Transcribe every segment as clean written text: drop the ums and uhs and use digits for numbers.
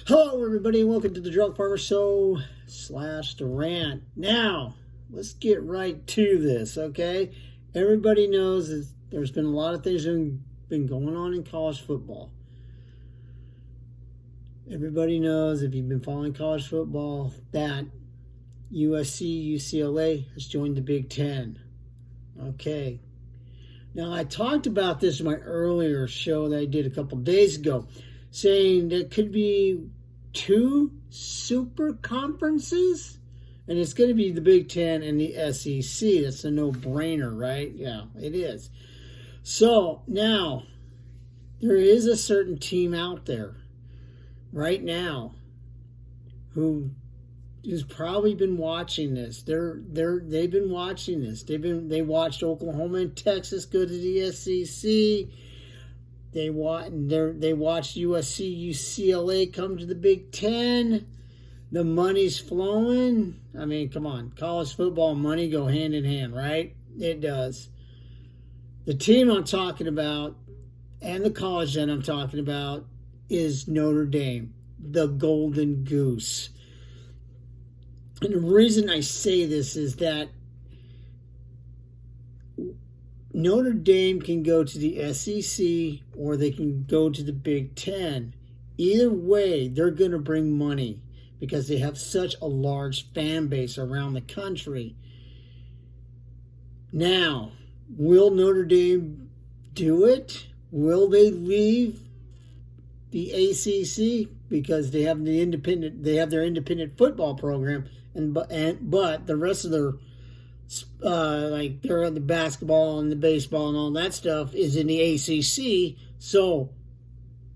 Hello, everybody, and welcome to the Drunk Farmer Show / the Rant. Now, let's get right to this, okay? Everybody knows that there's been a lot of things that have been going on in college football. Everybody knows, if you've been following college football, that USC, UCLA has joined the Big Ten. Okay. Now, I talked about this in my earlier show that I did a couple days ago, saying there could be 2 super conferences, and it's going to be the Big Ten and the SEC. That's a no-brainer, right? Yeah, it is. So, now, there is a certain team out there right now who has probably been watching this. They've been watching this. They watched Oklahoma and Texas go to the SEC. They watched USC, UCLA come to the Big Ten. The money's flowing. I mean, come on. College football and money go hand in hand, right? It does. The team I'm talking about and the college that I'm talking about is Notre Dame, the Golden Goose. And the reason I say this is that Notre Dame can go to the SEC or they can go to the Big Ten. Either way, they're going to bring money because they have such a large fan base around the country. Now, will Notre Dame do it? Will they leave the ACC because they have their independent football program, but the rest of their like they're the basketball and the baseball and all that stuff is in the ACC. So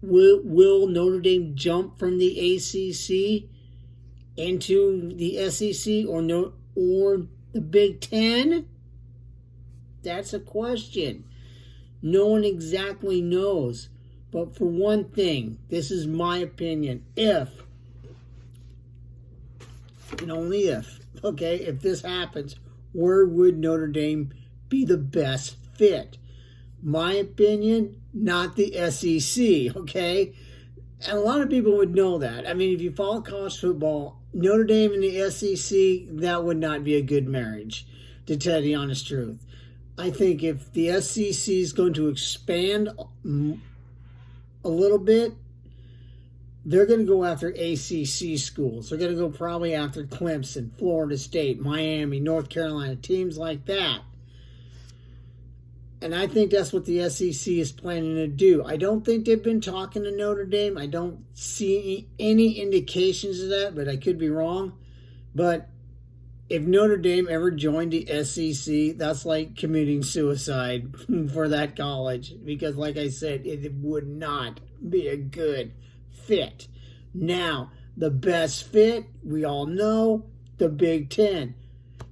will Notre Dame jump from the ACC into the SEC or the Big Ten? That's a question. No one exactly knows. But for one thing, this is my opinion. If, and only if, okay, if this happens, where would Notre Dame be the best fit? My opinion, not the SEC, okay? And a lot of people would know that. I mean, if you follow college football, Notre Dame and the SEC, that would not be a good marriage, to tell you the honest truth. I think if the SEC is going to expand a little bit, they're going to go after ACC schools. They're going to go probably after Clemson, Florida State, Miami, North Carolina, teams like that. And I think that's what the SEC is planning to do. I don't think they've been talking to Notre Dame. I don't see any indications of that, but I could be wrong. But if Notre Dame ever joined the SEC, that's like committing suicide for that college. Because like I said, it would not be a good fit. Now, the best fit, we all know, the Big Ten.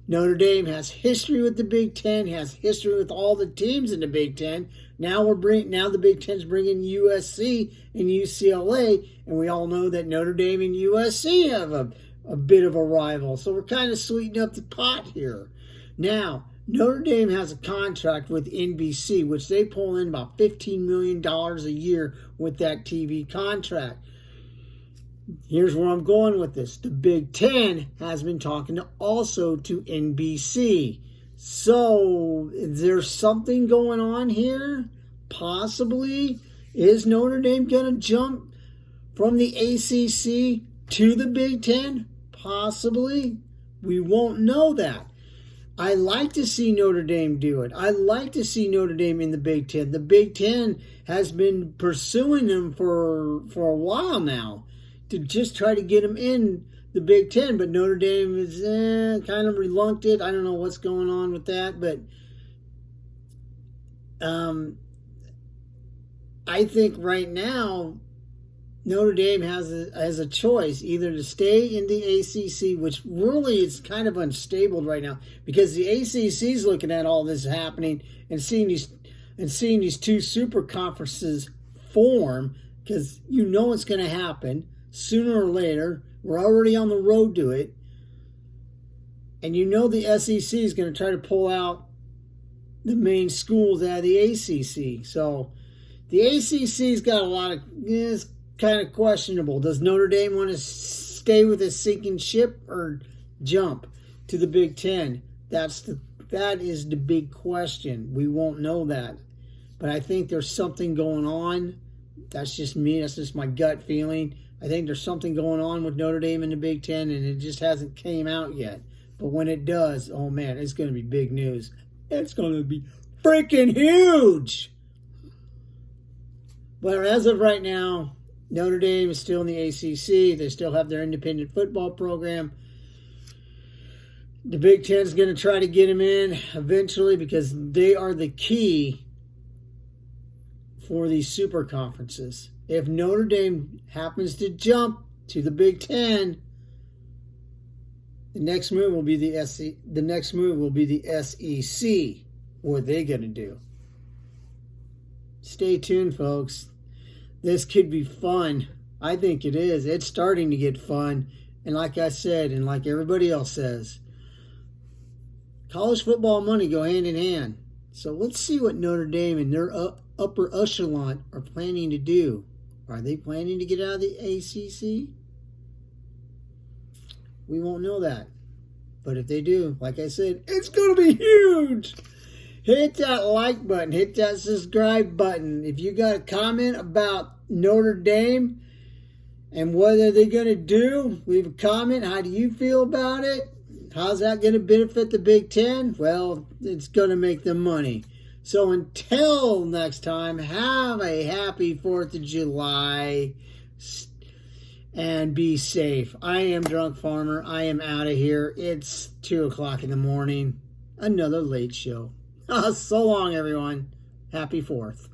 Notre Dame has history with the Big Ten, has history with all the teams in the Big Ten. Now the Big Ten's bringing USC and UCLA, and we all know that Notre Dame and USC have a bit of a rival. So we're kind of sweetening up the pot here. Now, Notre Dame has a contract with NBC, which they pull in about $15 million a year with that TV contract. Here's where I'm going with this. The Big Ten has been talking also to NBC. So, is there something going on here? Possibly. Is Notre Dame going to jump from the ACC to the Big Ten? Possibly. We won't know that. I like to see Notre Dame do it. I like to see Notre Dame in the Big Ten. The Big Ten has been pursuing them for a while now to just try to get them in the Big Ten. But Notre Dame is kind of reluctant. I don't know what's going on with that. But I think right now Notre Dame has a choice either to stay in the ACC, which really is kind of unstable right now because the ACC is looking at all this happening and seeing these 2 super conferences form, because you know it's going to happen sooner or later. We're already on the road to it, and you know the SEC is going to try to pull out the main schools out of the ACC. So the ACC's got a lot of kind of questionable. Does Notre Dame want to stay with a sinking ship or jump to the Big Ten? That is the big question. We won't know that. But I think there's something going on. That's just me. That's just my gut feeling. I think there's something going on with Notre Dame in the Big Ten, and it just hasn't came out yet. But when it does, oh man, it's going to be big news. It's going to be freaking huge. But as of right now, Notre Dame is still in the ACC. They still have their independent football program. The Big Ten is going to try to get them in eventually because they are the key for these super conferences. If Notre Dame happens to jump to the Big Ten, the next move will be the SEC. What are they going to do? Stay tuned, folks. This could be fun. I think it is. It's starting to get fun. And like I said, and like everybody else says, college football and money go hand in hand. So let's see what Notre Dame and their upper echelon are planning to do. Are they planning to get out of the ACC? We won't know that. But if they do, like I said, it's going to be huge. Hit that like button. Hit that subscribe button. If you got a comment about Notre Dame and what are they going to do, leave a comment. How do you feel about it? How's that going to benefit the Big Ten? Well, it's going to make them money. So until next time, have a happy 4th of July and be safe. I am Drunk Farmer. I am out of here. It's 2 o'clock in the morning. Another late show. So long, everyone. Happy 4th.